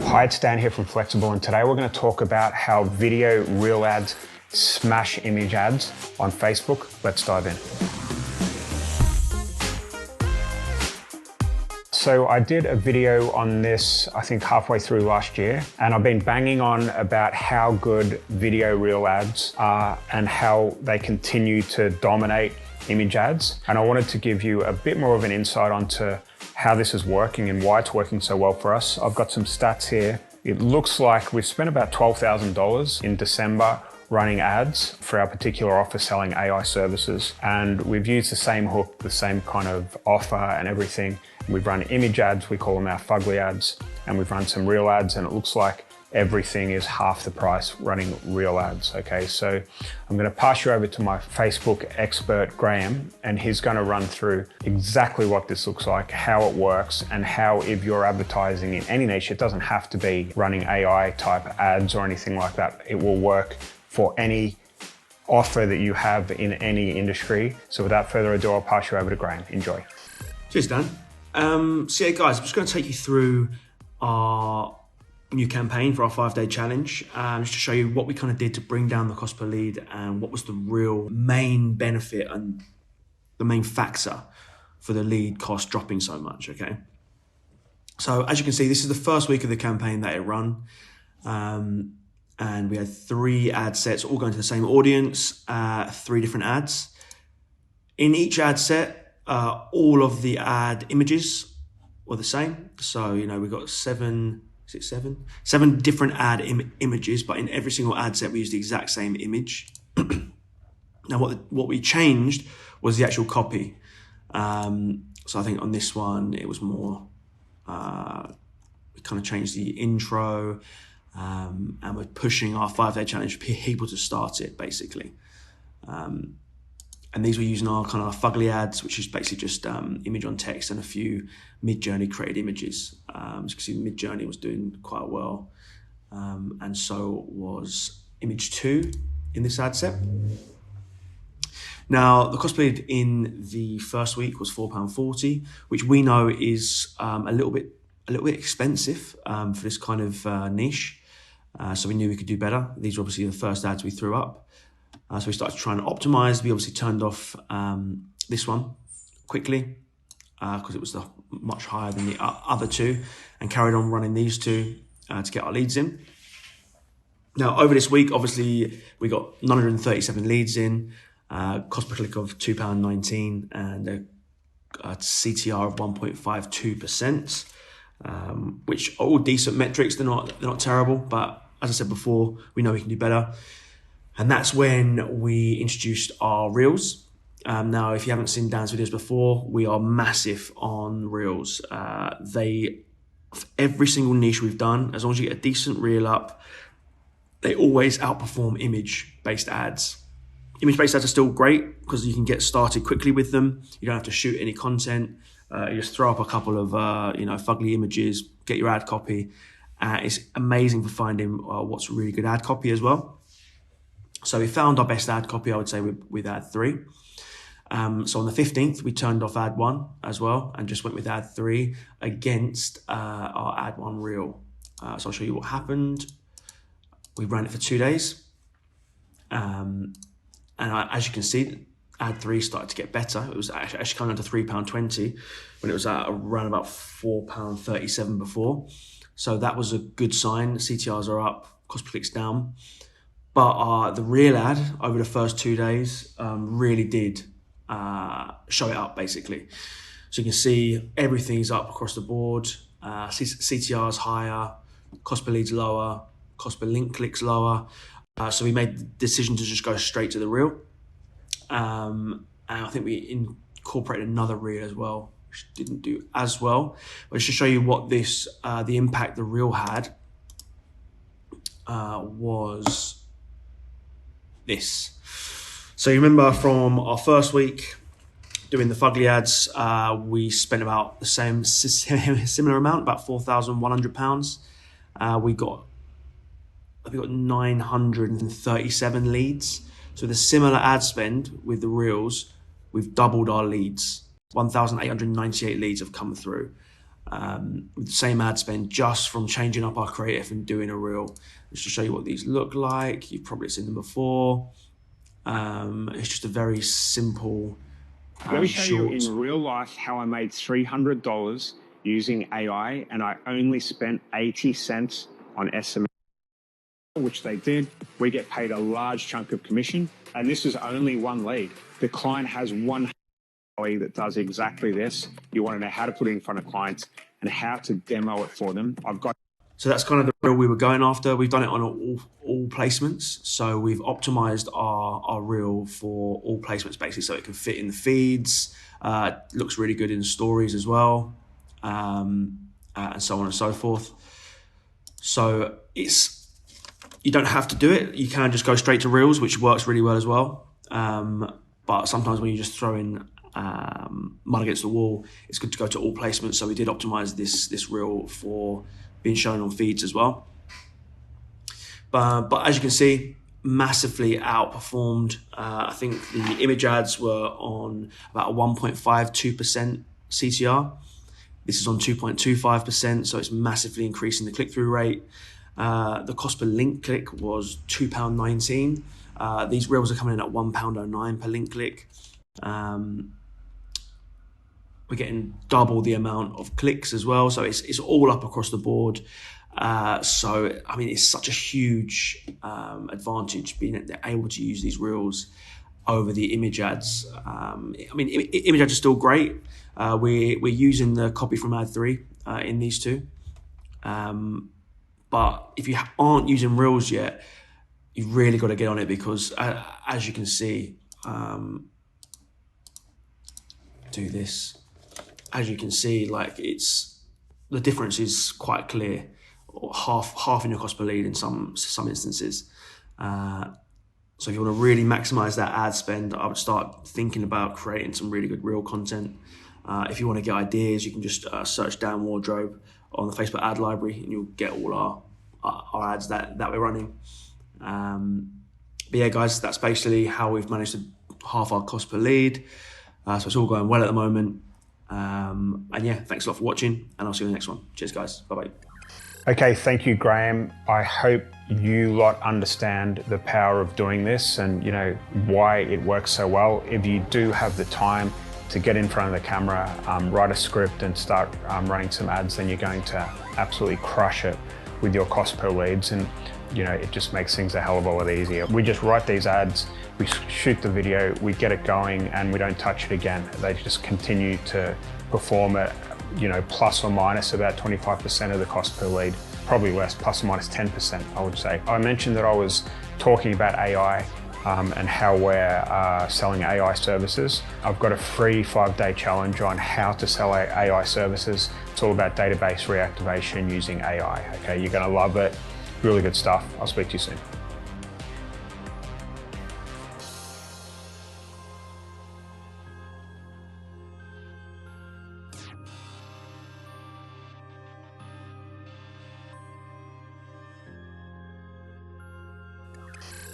Hi, it's Dan here from Flexxable, and today we're going to talk about how video reel ads smash image ads on Facebook. Let's dive in. So I did a video on this, I think halfway through last year, and I've been banging on about how good video reel ads are and how they continue to dominate image ads. And I wanted to give you a bit more of an insight onto how this is working and why it's working so well for us. I've got some stats here. It looks like we've spent about $12,000 in December running ads for our particular offer selling AI services. And we've used the same hook, the same kind of offer and everything. We've run image ads, we call them our fugly ads, and we've run some reel ads, and it looks like everything is half the price running reel ads. Okay, so I'm going to pass you over to my Facebook expert, Graham, and he's going to run through exactly what this looks like, how it works, and how if you're advertising in any niche, it doesn't have to be running AI type ads or anything like that. It will work for any offer that you have in any industry. So without further ado, I'll pass you over to Graham. Enjoy. Cheers, Dan. So yeah, guys, I'm just going to take you through our new campaign for our 5-day challenge, just to show you what we kind of did to bring down the cost per lead and what was the real main benefit and the main factor for the lead cost dropping so much, okay? So as you can see, this is the first week of the campaign that it run. And we had 3 ad sets all going to the same audience, 3 different ads. In each ad set, all of the ad images were the same. So, you know, we got 7 different ad images, but in every single ad set, we used the exact same image. Now, what we changed was the actual copy. So I think on this one, it was more, we kind of changed the intro, and we're pushing our 5-day challenge for people to start it, basically. And these were using our kind of fugly ads, which is basically just image on text and a few mid-journey created images. As you can see, mid-journey was doing quite well. And so was image 2 in this ad set. Now, the cost per lead in the first week was £4.40, which we know is a little bit expensive for this kind of niche. So we knew we could do better. These were obviously the first ads we threw up. So we started trying to optimize. We obviously turned off this one quickly because it was much higher than the other 2, and carried on running these 2 to get our leads in. Now, over this week, obviously, we got 937 leads in, cost per click of £2.19, and a CTR of 1.52%, which are all decent metrics. They're not terrible, but as I said before, we know we can do better. And that's when we introduced our Reels. Now, if you haven't seen Dan's videos before, we are massive on Reels. Every single niche we've done, as long as you get a decent Reel up, they always outperform image-based ads. Image-based ads are still great because you can get started quickly with them. You don't have to shoot any content. You just throw up a couple of fugly images, get your ad copy. It's amazing for finding what's really good ad copy as well. So we found our best ad copy, I would say, with ad 3. So on the 15th, we turned off ad 1 as well and just went with ad 3 against our ad 1 reel. So I'll show you what happened. We ran it for 2 days. And as you can see, ad 3 started to get better. It was actually coming down to £3.20 when it was at around about £4.37 before. So that was a good sign. CTRs are up, cost per click's down. But the reel ad over the first 2 days really did show it up, basically. So you can see everything's up across the board. CTR's higher, cost per lead's lower, cost per link clicks lower. So we made the decision to just go straight to the reel. And I think we incorporated another reel as well, which didn't do as well. But just to show you what this, the impact the reel had was this. So you remember from our first week doing the fugly ads, we spent about the similar amount, about £4,100. We got 937 leads. So with a similar ad spend with the Reels, we've doubled our leads. 1,898 leads have come through. with the same ad spend, just from changing up our creative and doing a reel. Just to show you what these look like. You've probably seen them before. It's just a very simple Let me show you in real life how I made $300 using AI, and I only spent 80 cents on SMS, which they did. We get paid a large chunk of commission, and this is only one lead. The client has one employee that does exactly this. You want to know how to put it in front of clients and how to demo it for them. So that's kind of the reel we were going after. We've done it on all placements. So we've optimized our reel for all placements, basically, so it can fit in the feeds. Looks really good in stories as well, and so on and so forth. So you don't have to do it. You can just go straight to reels, which works really well as well. But sometimes when you just throw in mud against the wall, it's good to go to all placements. So we did optimize this reel for being shown on feeds as well. But as you can see, massively outperformed. I think the image ads were on about a 1.52% CTR. This is on 2.25%, so it's massively increasing the click-through rate. The cost per link click was £2.19. These reels are coming in at £1.09 per link click. We're getting double the amount of clicks as well, so it's all up across the board. So I mean, it's such a huge advantage being able to use these reels over the image ads. I mean, image ads are still great. We're using the copy from ad 3 in these two, but if you aren't using reels yet, you've really got to get on it, because as you can see, do this. As you can see, like the difference is quite clear, or half in your cost per lead in some instances. So if you want to really maximize that ad spend, I would start thinking about creating some really good reel content. If you want to get ideas, you can just search down Wardrope on the Facebook ad library, and you'll get all our ads that we're running. But yeah, guys, that's basically how we've managed to half our cost per lead. So it's all going well at the moment. And yeah, thanks a lot for watching, and I'll see you in the next one. Cheers, guys. Bye-bye. Okay, thank you, Graham. I hope you lot understand the power of doing this and why it works so well. If you do have the time to get in front of the camera, write a script and start running some ads, then you're going to absolutely crush it with your cost per leads, and it just makes things a hell of a lot easier. We just write these ads, we shoot the video, we get it going, and we don't touch it again. They just continue to perform at plus or minus about 25% of the cost per lead, probably less, plus or minus 10%, I would say. I mentioned that I was talking about AI and how we're selling AI services. I've got a free 5-day challenge on how to sell AI services. It's all about database reactivation using AI. Okay, you're gonna love it. Really good stuff. I'll speak to you soon.